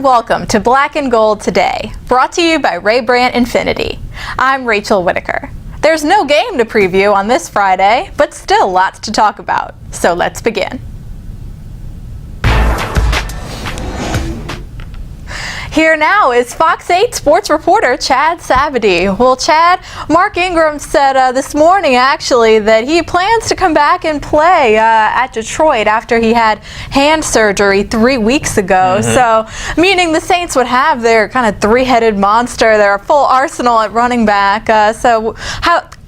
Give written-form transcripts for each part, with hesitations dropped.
and welcome to Black and Gold Today, brought to you by Ray Brandt Infinity. I'm Rachel Whittaker. There's no game to preview on this Friday, but still lots to talk about, so let's begin. Here now is Fox 8 sports reporter Chad Sabadie. Well, Chad, Mark Ingram said this morning actually that he plans to come back and play at Detroit after he had hand surgery 3 weeks ago. So, meaning the Saints would have their kind of three-headed monster, their full arsenal at running back. So,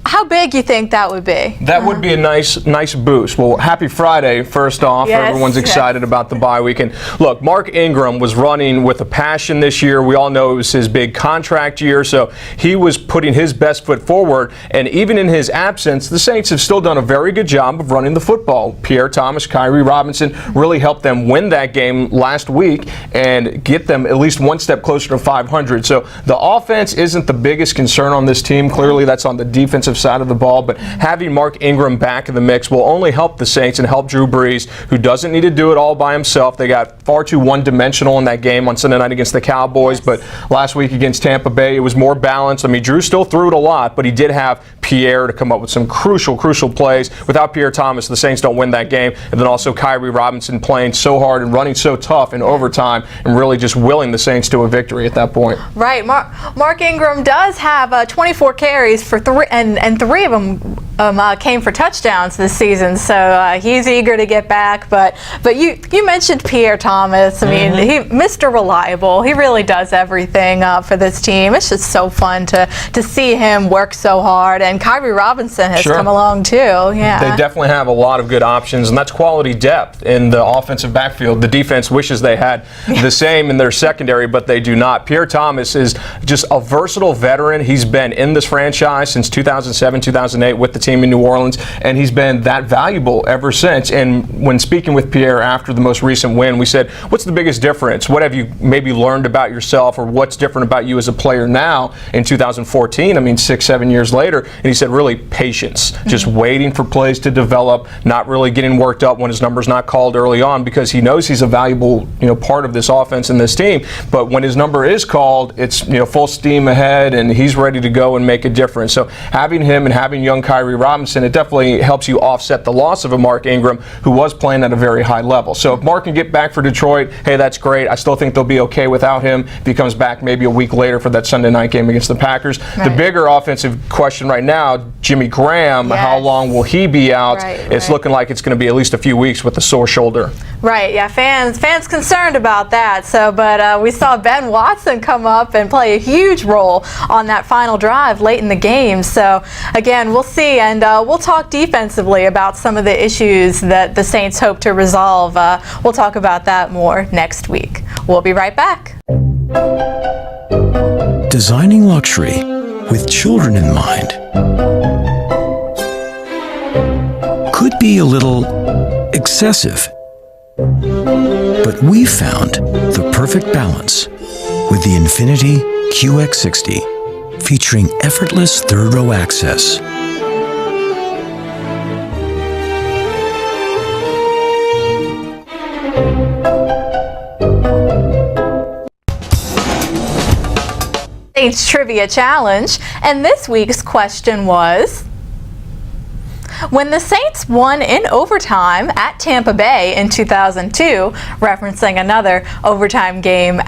how big you think that would be? That would be a nice boost. Well, happy Friday, first off. Yes, everyone's excited about the bye week. And look, Mark Ingram was running with a passion this year. We all know it was his big contract year, so he was putting his best foot forward. And even in his absence, the Saints have still done a very good job of running the football. Pierre Thomas, Kyrie Robinson really helped them win that game last week and get them at least one step closer to 500. So the offense isn't the biggest concern on this team. Clearly, that's on the defensive side of the ball, but having Mark Ingram back in the mix will only help the Saints and help Drew Brees, who doesn't need to do it all by himself. They got far too one-dimensional in that game on Sunday night against the Cowboys, but last week against Tampa Bay, it was more balanced. I mean, Drew still threw it a lot, but he did have Pierre to come up with some crucial plays. Without Pierre Thomas, the Saints don't win that game. And then also Kyrie Robinson playing so hard and running so tough in overtime and really just willing the Saints to a victory at that point. Right. Mark Ingram does have 24 carries for three, and three of them came for touchdowns this season, so he's eager to get back. But you mentioned Pierre Thomas. I mean, he Mr. Reliable. He really does everything for this team. It's just so fun to see him work so hard. And Kyrie Robinson has come along too. Yeah, they definitely have a lot of good options, and that's quality depth in the offensive backfield. The defense wishes they had the same in their secondary, but they do not. Pierre Thomas is just a versatile veteran. He's been in this franchise since 2007, 2008 with the team in New Orleans, and he's been that valuable ever since. And when speaking with Pierre after the most recent win, we said, what's the biggest difference? What have you maybe learned about yourself, or what's different about you as a player now in 2014? I mean, 6-7 years later. And he said, really, patience. Just waiting for plays to develop, not really getting worked up when his number's not called early on, because he knows he's a valuable, part of this offense and this team. But when his number is called, it's, full steam ahead, and he's ready to go and make a difference. So having him and having young Kyrie Robinson, it definitely helps you offset the loss of a Mark Ingram who was playing at a very high level. So if Mark can get back for Detroit, hey, that's great. I still think they'll be okay without him if he comes back maybe a week later for that Sunday night game against the Packers. Right. The bigger offensive question right now, Jimmy Graham, how long will he be out? It's looking like it's going to be at least a few weeks with a sore shoulder. Right, yeah, fans concerned about that. So, but we saw Ben Watson come up and play a huge role on that final drive late in the game. So, again, we'll see, and we'll talk defensively about some of the issues that the Saints hope to resolve. We'll talk about that more next week. We'll be right back. Designing luxury with children in mind could be a little excessive. But we found the perfect balance with the Infiniti QX60, featuring effortless third-row access. Saints Trivia Challenge, and this week's question was, when the Saints won in overtime at Tampa Bay in 2002, referencing another overtime game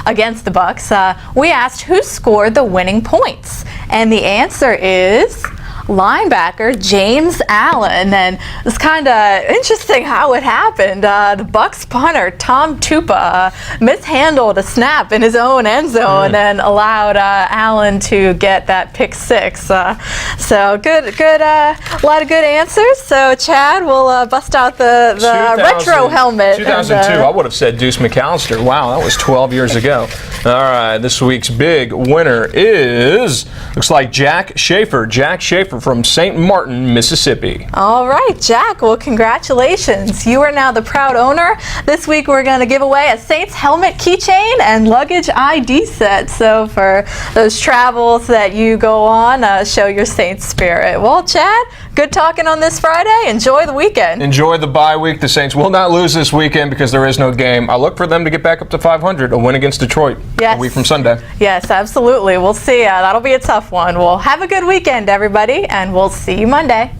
against the Bucks, we asked who scored the winning points, and the answer is linebacker James Allen. And it's kind of interesting how it happened. The Bucks punter Tom Tupa mishandled a snap in his own end zone and allowed Allen to get that pick six. So good, a lot of good answers. So Chad will bust out the retro helmet. 2002. I would have said Deuce McAllister. Wow, that was 12 years ago. All right, this week's big winner is, looks like Jack Schaefer. Jack Schaefer from St. Martin, Mississippi. All right, Jack. Well, congratulations. You are now the proud owner. This week we're going to give away a Saints helmet keychain and luggage ID set. So for those travels that you go on, show your Saints spirit. Well, Chad, good talking on this Friday. Enjoy the weekend. Enjoy the bye week. The Saints will not lose this weekend because there is no game. I look for them to get back up to 500, a win against Detroit a week from Sunday. Yes, absolutely. We'll see. That'll be a tough one. Well, have a good weekend, everybody, and we'll see you Monday.